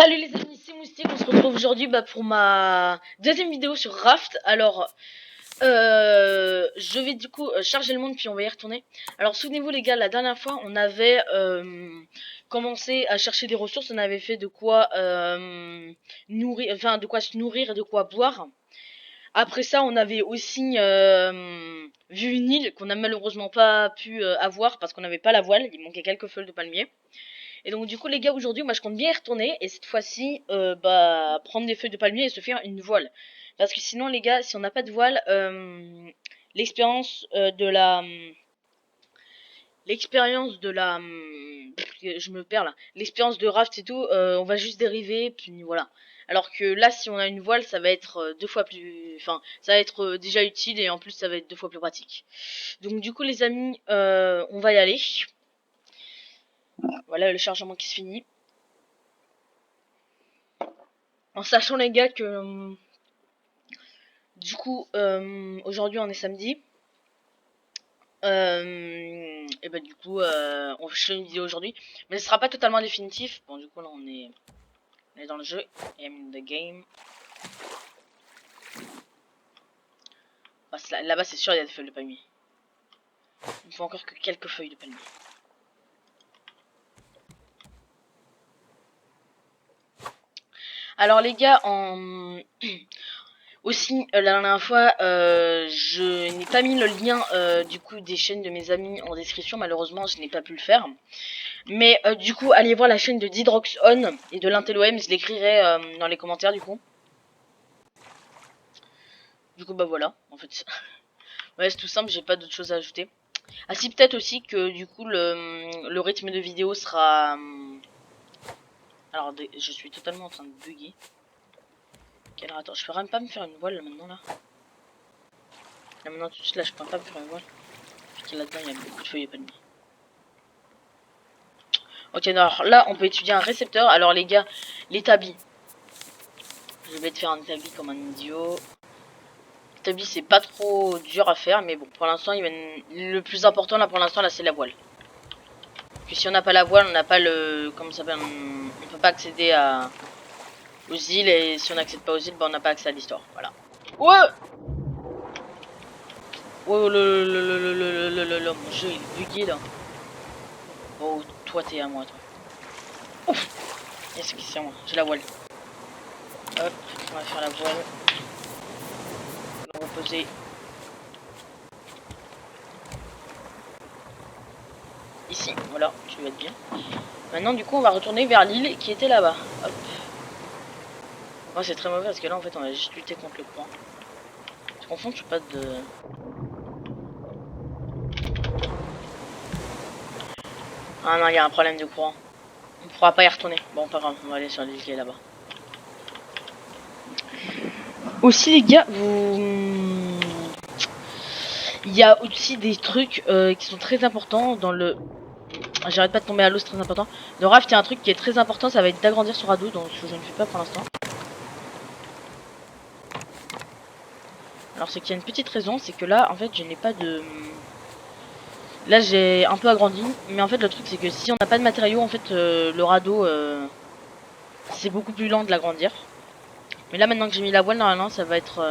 Salut les amis, c'est Moustique, on se retrouve aujourd'hui pour ma deuxième vidéo sur Raft. Alors, je vais du coup charger le monde puis on va y retourner. Alors souvenez-vous les gars, la dernière fois on avait commencé à chercher des ressources, on avait fait de quoi nourrir, enfin de quoi se nourrir et de quoi boire. Après ça on avait aussi vu une île qu'on n'a malheureusement pas pu avoir parce qu'on n'avait pas la voile, il manquait quelques feuilles de palmier. Et donc du coup les gars, aujourd'hui moi je compte bien y retourner et cette fois-ci prendre des feuilles de palmier et se faire une voile. Parce que sinon les gars, si on n'a pas de voile, l'expérience de la je me perds là. L'expérience de raft et tout, on va juste dériver puis voilà. Alors que là si on a une voile, ça va être deux fois plus, enfin ça va être déjà utile et en plus ça va être deux fois plus pratique. Donc du coup les amis, on va y aller. Voilà le chargement qui se finit. En sachant les gars que du coup aujourd'hui on est samedi. Et bah du coup on fait une vidéo aujourd'hui. Mais ce sera pas totalement définitif. Bon du coup là on est dans le jeu. I'm in the game. Là-bas c'est sûr il y a des feuilles de palmier. Il me faut encore que quelques feuilles de palmier. Alors les gars, aussi la dernière fois je n'ai pas mis le lien du coup des chaînes de mes amis en description, malheureusement je n'ai pas pu le faire. Mais du coup allez voir la chaîne de Didroxon et de l'Intelloem, je l'écrirai dans les commentaires du coup. Du coup bah voilà, en fait ouais c'est tout simple, j'ai pas d'autre chose à ajouter. Ah si, peut-être aussi que du coup le rythme de vidéo sera... Alors je suis totalement en train de bugger. Ok, alors attends, je peux même pas me faire une voile là maintenant là. Là maintenant tout de suite là je peux pas me faire une voile. Puisque là-dedans il y a beaucoup de feuilles et pas de mie. Ok, alors là on peut étudier un récepteur. Alors les gars, l'établi. Je vais te faire un établi comme un idiot. L'établi c'est pas trop dur à faire, mais bon pour l'instant le plus important là pour l'instant là c'est la voile. Puis si on n'a pas la voile, on n'a pas le... Comment ça s'appelle, on peut pas accéder aux îles, et si on n'accède pas aux îles, bah on n'a pas accès à l'histoire. Voilà. Ouais. Oh mon jeu il est bugué là. Oh, toi t'es à moi toi. Ouf. Yes, c'est à moi, j'ai la voile. Hop, on va faire la voile. On va reposer. Ici, voilà, tu vas être bien. Maintenant du coup on va retourner vers l'île qui était là-bas. Hop. Moi c'est très mauvais parce que là en fait on a juste lutté contre le courant. Je confonds, je suis pas de... Ah non, il y a un problème de courant. On pourra pas y retourner. Bon, pas grave, on va aller sur l'île qui est là-bas. Aussi, les gars, il y a aussi des trucs qui sont très importants dans le... J'arrête pas de tomber à l'eau, c'est très important. Dans Raft, il y a un truc qui est très important, ça va être d'agrandir son radeau, donc je ne fais pas pour l'instant. Alors, c'est qu'il y a une petite raison, c'est que là, en fait, je n'ai pas de... Là, j'ai un peu agrandi, mais en fait, le truc, c'est que si on n'a pas de matériaux, en fait, le radeau, c'est beaucoup plus lent de l'agrandir. Mais là, maintenant que j'ai mis la voile, normalement, ça va être...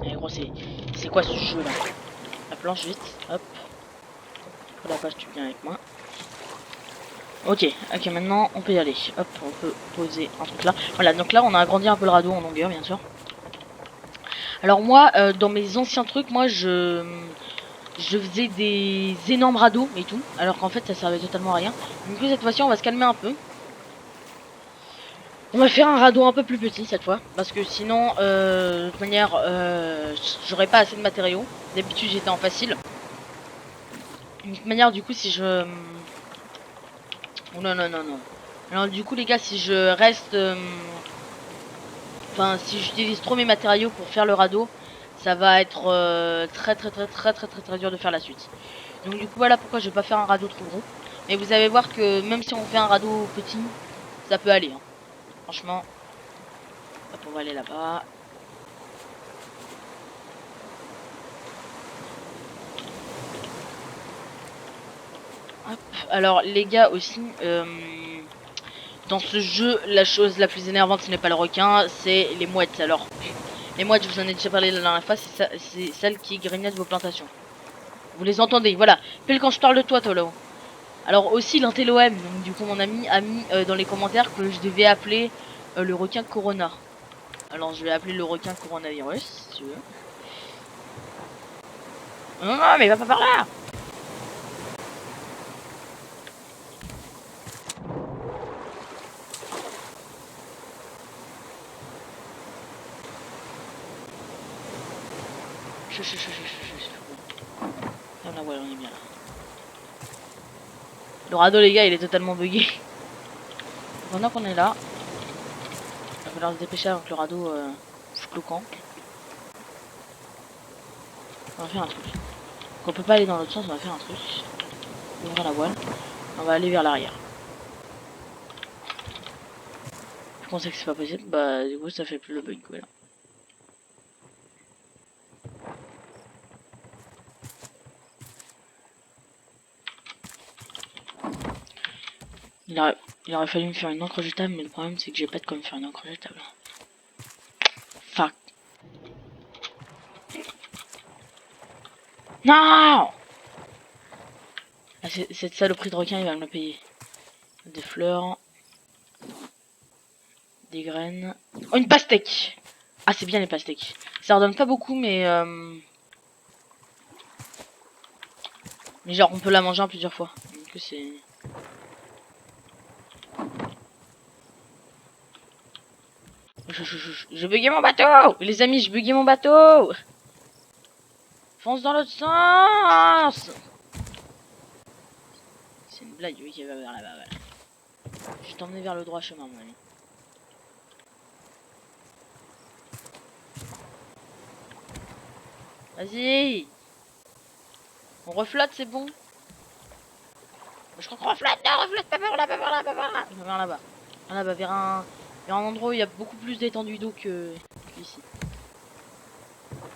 Eh, gros, c'est quoi ce jeu, là? La planche, vite, hop. Pour la page, tu viens avec moi. Ok, maintenant on peut y aller. Hop, on peut poser un truc là. Voilà, donc là on a agrandi un peu le radeau en longueur, bien sûr. Alors moi, dans mes anciens trucs, moi je faisais des énormes radeaux et tout, alors qu'en fait ça servait totalement à rien. Donc cette fois-ci on va se calmer un peu. On va faire un radeau un peu plus petit cette fois, parce que sinon, de toute manière, j'aurais pas assez de matériaux. D'habitude j'étais en facile. De toute manière, du coup, si je... Oh non, non, non, non. Alors du coup les gars, si je reste... Enfin, si j'utilise trop mes matériaux pour faire le radeau, ça va être très dur de faire la suite. Donc du coup voilà pourquoi je vais pas faire un radeau trop gros. Mais vous allez voir que même si on fait un radeau petit, ça peut aller. Hein. Franchement. Hop, on va aller là-bas. Hop. Alors les gars aussi, dans ce jeu, la chose la plus énervante ce n'est pas le requin, c'est les mouettes. Alors les mouettes, je vous en ai déjà parlé la dernière fois, c'est celles qui grignotent vos plantations. Vous les entendez, voilà. Pile quand je parle de toi, là-haut. Alors aussi l'intello-M, donc du coup mon ami a mis dans les commentaires que je devais appeler le requin Corona. Alors je vais appeler le requin coronavirus, si tu veux. Non, non, mais va pas par là. Ah là, ouais, on est bien là. Le radeau, les gars, il est totalement bugué. Pendant qu'on est là, il va falloir se dépêcher avant que le radeau foute le camp. On va faire un truc. Qu'on peut pas aller dans l'autre sens, on va faire un truc. On va ouvrir la voile. On va aller vers l'arrière. Je pensais que c'est pas possible, bah du coup ça fait plus le bug, voilà. Il aurait fallu me faire une encre jetable, mais le problème c'est que j'ai pas de quoi me faire une encre jetable. Fuck. Non! Ah, cette saloperie de requin, il va me la payer. Des fleurs. Des graines. Oh, une pastèque! Ah, c'est bien les pastèques. Ça redonne pas beaucoup, mais... Mais genre, on peut la manger en plusieurs fois. Donc c'est... Je bugué mon bateau! Les amis, je bugué mon bateau! Fonce dans l'autre sens! C'est une blague, oui, qui va vers là-bas, voilà. Je vais t'emmener vers le droit chemin, mon ami. Vas-y! On reflotte, c'est bon? Je crois qu'on reflotte, non, reflotte, pas par là, pas par là, pas par là! Vers là-bas. Vers là-bas, vers un endroit où il y a beaucoup plus d'étendue d'eau qu'ici.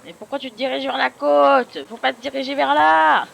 Mais pourquoi tu te diriges vers la côte? Faut pas te diriger vers là!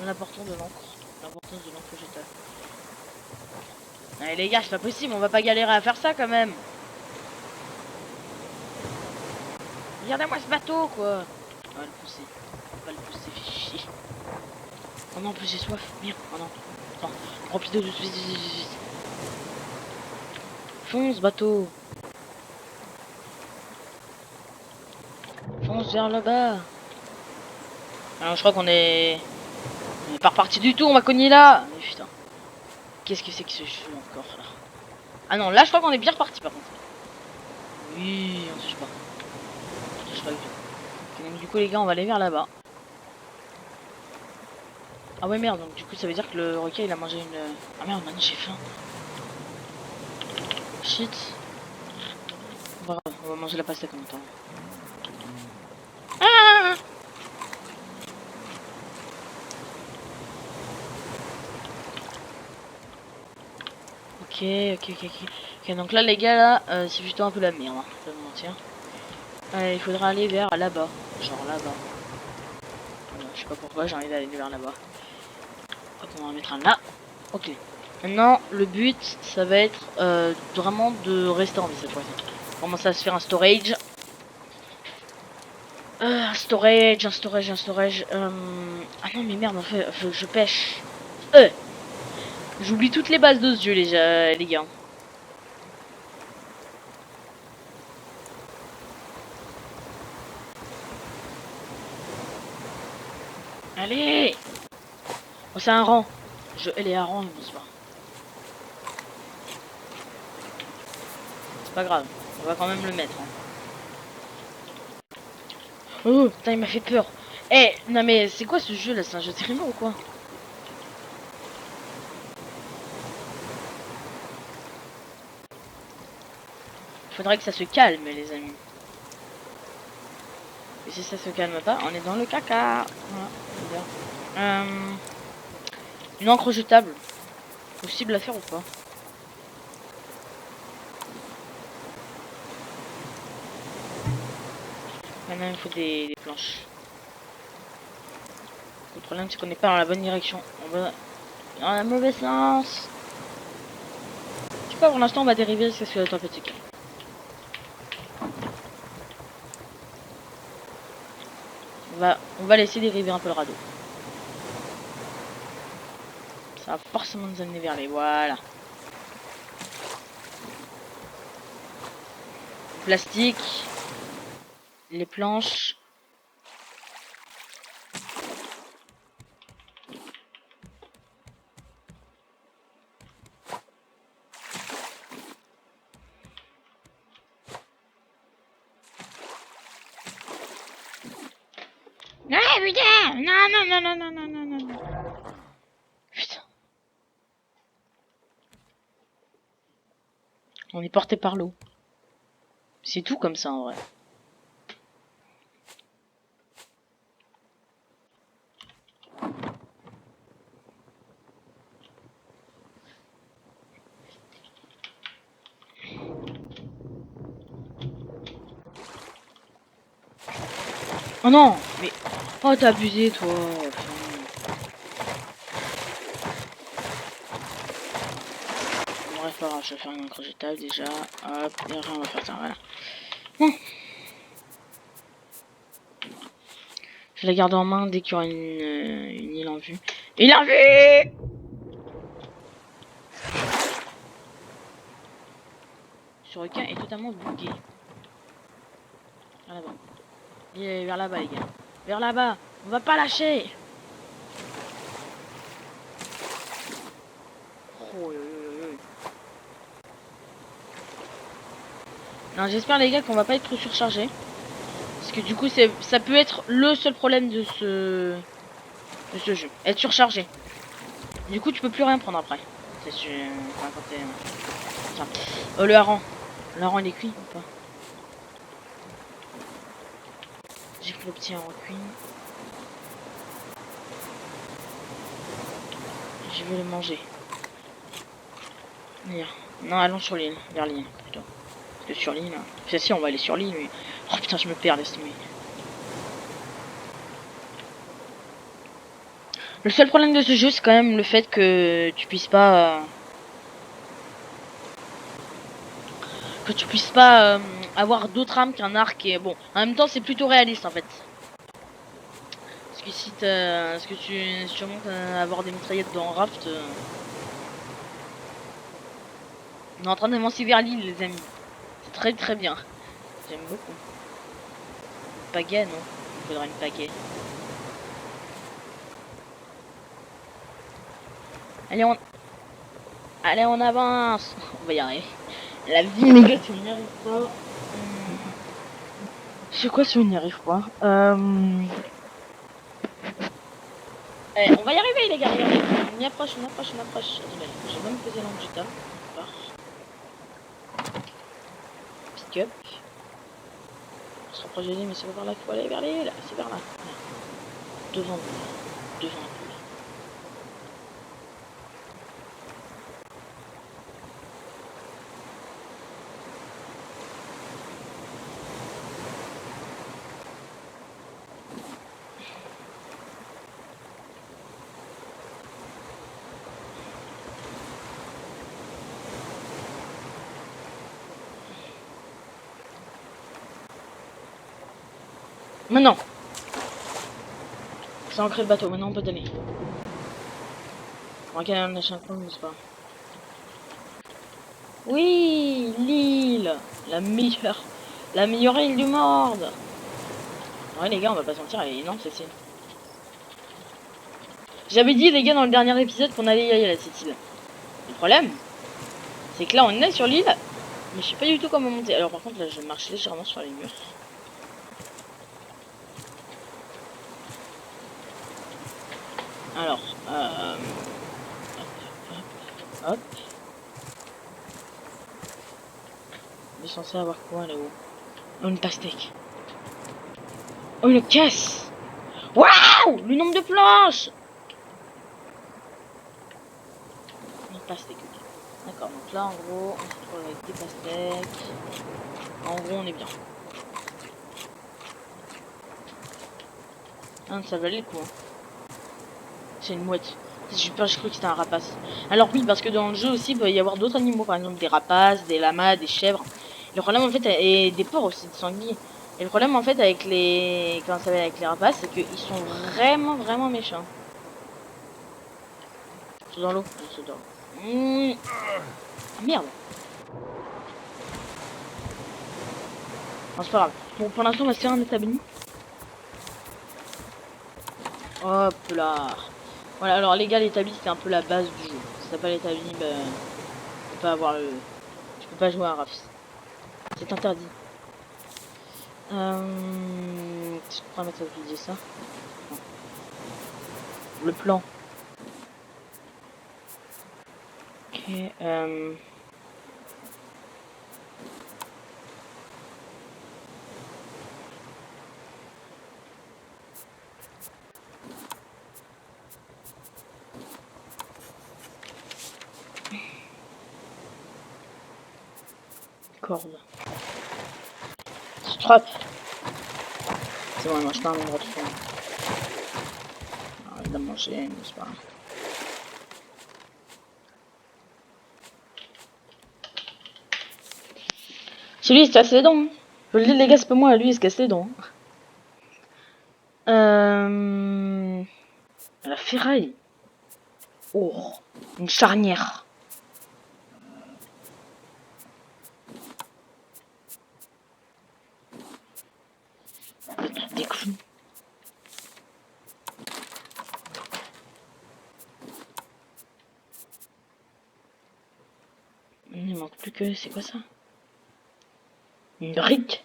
L'importance de l'encre. L'importance de l'encre jetable. Allez les gars, c'est pas possible, on va pas galérer à faire ça quand même. Regardez-moi ce bateau quoi. On va le pousser. On va le pousser, fais chier. Oh non, en plus j'ai soif. Merde, oh non. Attends, remplis d'eau de suite. Fonce bateau. Fonce vers là-bas. Alors je crois qu'on est... On est pas reparti du tout, on va cogner là. Mais putain. Qu'est-ce que c'est que ce jeu encore là? Ah non, là je crois qu'on est bien reparti par contre. Oui, on touche pas. On touche pas du tout. Donc du coup les gars, on va aller vers là-bas. Ah ouais merde, donc du coup ça veut dire que le requin il a mangé une... Ah merde, maintenant j'ai faim. Shit. Bon, on va manger la pastèque en même temps. Ah! Ok, donc là les gars là, c'est plutôt un peu la merde, hein, je vais pas vous mentir. Il faudra aller vers là-bas, genre là-bas. Je sais pas pourquoi j'ai envie d'aller vers là-bas. Hop, on va en mettre un là. Ok. Maintenant, le but, ça va être vraiment de rester en vie cette fois-ci. Commencer à se faire un storage. Un storage. Ah non mais merde, en fait, je pêche. J'oublie toutes les bases de ce jeu les gars. Allez! Oh, c'est un rang. Elle est à rang, bonsoir. C'est pas grave, on va quand même le mettre. Hein. Oh, putain, il m'a fait peur. Eh, non mais c'est quoi ce jeu là? C'est un jeu de trimmer ou quoi? Faudrait que ça se calme, les amis. Et si ça se calme pas, on est dans le caca. Voilà. Une encre jetable. Possible à faire ou pas? Maintenant il faut des planches. Le problème c'est qu'on n'est pas dans la bonne direction. On va dans la mauvaise sens. Je sais pas, pour l'instant on va dériver parce que la tempête est calme. On va laisser dériver un peu le radeau. Ça va forcément nous amener vers les... Voilà. Le plastique. Les planches. Ah putain! Non, non, non, non, non, non, non, non, non. Putain. On est porté par l'eau. C'est tout comme ça en vrai. Oh non! Mais... Oh t'as abusé toi! Bref, alors, je vais faire une crochet table déjà. Hop, et après on va faire ça, voilà. Bon. Je la garde en main dès qu'il y aura une île en vue. Île en vue! Ce requin est totalement bugué. Vers là-bas. Et vers là-bas les gars. Vers là-bas! On va pas lâcher! Oh, non, j'espère les gars qu'on va pas être trop surchargé. Parce que du coup ça peut être le seul problème de ce jeu. Être surchargé. Du coup tu peux plus rien prendre après. C'est sûr. Enfin, quand t'es... le hareng. Le hareng il est cuit ou pas? J'ai pris le petit hareng cuit. Je vais le manger. Non, allons sur l'île. Vers l'île plutôt. Parce que sur l'île... Enfin, si on va aller sur l'île mais... Oh putain je me perds, laisse tomber. Le seul problème de ce jeu c'est quand même le fait que tu puisses pas... avoir d'autres armes qu'un arc et bon en même temps c'est plutôt réaliste en fait parce que si tu montes à avoir des mitraillettes dans Raft on est en train d'avancer vers l'île les amis, c'est très très bien, j'aime beaucoup. Pagaie non, il faudra une pagaie. Allez on avance, on va y arriver. La vie les gars si on n'y arrive pas. Je sais quoi si on n'y arrive pas. Allez, on va y arriver les gars, on y approche, on approche, on approche. Attendez, j'ai même posé l'angle du tas. Pick up. On se rapproche de l'île, mais c'est pas par là qu'il faut aller, vers l'île. C'est vers là. Voilà. Devant nous. Devant nous. Maintenant. C'est ancré le bateau, maintenant on peut donner. On va gagner un achat mais c'est pas. Oui, l'île. La meilleure île du monde. Ouais les gars, on va pas sentir, elle est énorme cette île. J'avais dit les gars dans le dernier épisode qu'on allait y aller à cette île. Le problème, c'est que là on est sur l'île, mais je sais pas du tout comment monter. Alors par contre là je marche légèrement sur les murs. Alors, hop. On est censé avoir quoi là-haut? Oh, une pastèque. Oh, une caisse. Waouh! Le nombre de planches! Une pastèque. D'accord, donc là en gros, on se retrouve avec des pastèques. En gros, on est bien. Ah, ça valait le coup. Hein. C'est une mouette. J'ai cru que c'était un rapace. Alors oui, parce que dans le jeu aussi, il peut y avoir d'autres animaux, par exemple des rapaces, des lamas, des chèvres. Le problème en fait, et des porcs aussi, des sangliers. Et le problème en fait avec les, comment ça s'appelle, avec les rapaces, c'est qu'ils sont vraiment méchants. Je saute dans l'eau, je saute dans l'eau. Ah, merde. Non, c'est pas grave. Bon, pour l'instant, on va se faire un établi. Hop là. Voilà, alors les gars, l'établi, c'est un peu la base du jeu. Si t'as pas l'établi, ben, tu peux pas avoir le... Tu peux pas jouer à Rafts. C'est interdit. Je pourrais mettre à utiliser ça. Non. Le plan. Ok, corde. Strap. C'est bon, il mange pas un endroit de fond. Alors, il a mangé, mais c'est pas grave. C'est lui, il se casse les dents. Je le dis, les gars, c'est pas moi, lui, il se casse les dents. La ferraille. Oh, une charnière. Des clous. Il manque plus que... C'est quoi ça? Une brique.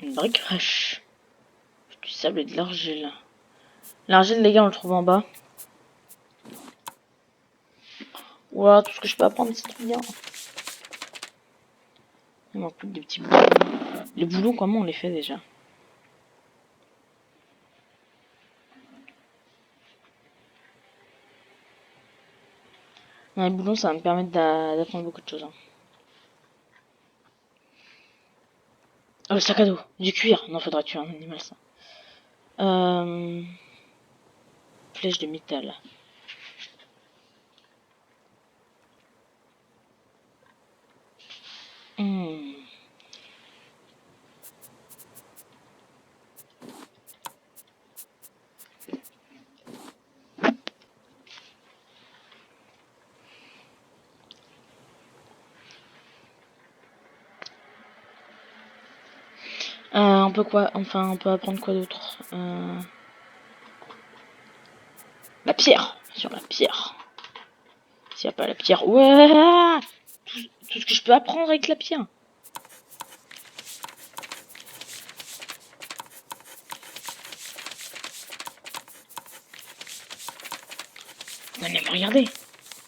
Une brique fraîche. Du sable et de l'argile. L'argile, les gars, on le trouve en bas. Ouah, tout ce que je peux apprendre, c'est trop bien. Il manque plus que des petits boulons. Les boulons, comment on les fait déjà? Les boulons, ça va me permettre d'apprendre beaucoup de choses. Hein. Oh, le sac à dos. Du cuir. Non, faudra tuer un animal, ça. Flèche de métal. On peut quoi? Enfin, on peut apprendre quoi d'autre? La pierre. Sur la pierre. S'il n'y a pas la pierre. Ouais, tout ce que je peux apprendre avec la pierre. Non mais regardez.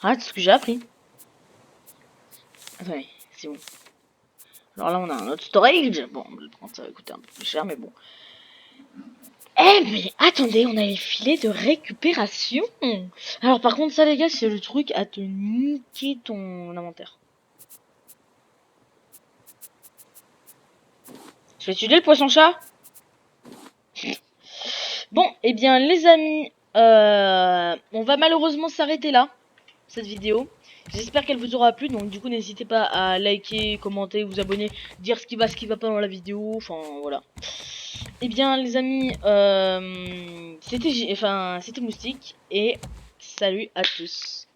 Regarde ce que j'ai appris. Attendez, c'est bon. Alors là, on a un autre storage. Bon, ça va coûter un peu plus cher, mais bon. Eh, mais attendez, on a les filets de récupération. Alors par contre, ça les gars, c'est le truc à te niquer ton inventaire. Je vais tuer le poisson-chat. Bon, eh bien les amis, on va malheureusement s'arrêter là, cette vidéo. J'espère qu'elle vous aura plu, donc du coup n'hésitez pas à liker, commenter, vous abonner, dire ce qui va pas dans la vidéo, enfin voilà. Eh bien les amis, c'était Moustique, et salut à tous.